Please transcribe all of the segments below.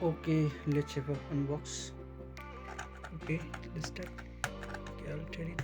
Okay, let's have a unbox. Okay, let's start. Okay, I'll tear it.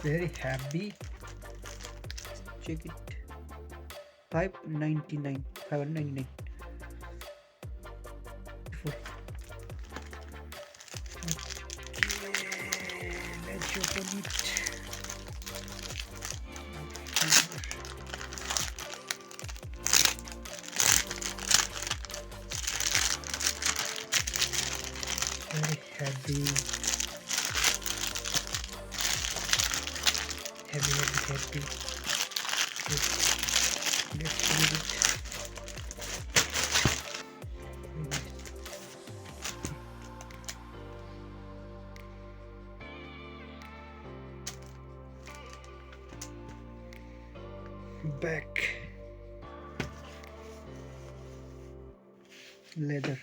Very happy. Check it. 599. 599. Okay, let's open it. Very heavy. Heavy. Let's read it. Back leather,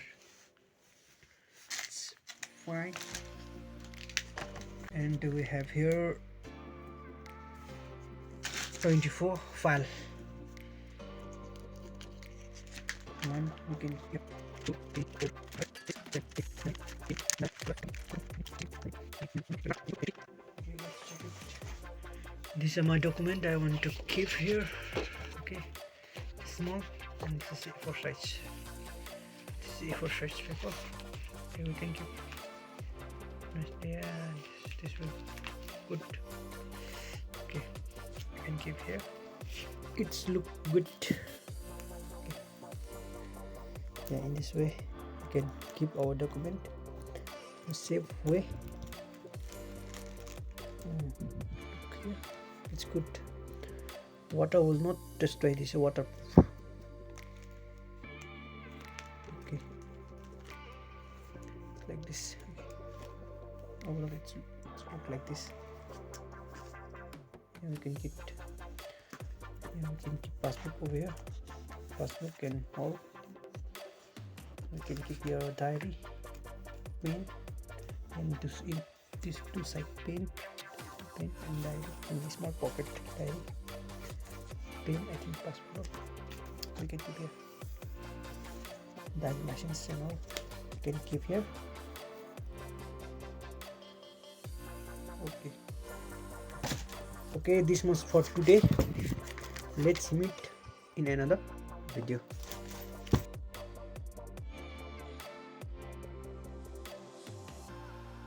it's fine. And we have here 24 file. One we can these are my document I want to keep here. Okay, small, and this is A4 size. This is A4 size paper. Okay, we can keep. Yeah, this will good. Okay, we can keep here. It's look good. Okay. Yeah, in this way we can keep our document in a safe way. Okay, it's good. Water will not destroy this. Waterproof. Okay, like this. Okay. Overall, it's look like this. And we can keep it. And we can keep passbook over here. Passbook and all. We can keep your diary, pen, and this two side pen and diary, and this small pocket diary. Pen, I think passport. We can keep here. Diary machines and all. We can keep here. Okay, this was for today. Let's meet in another video.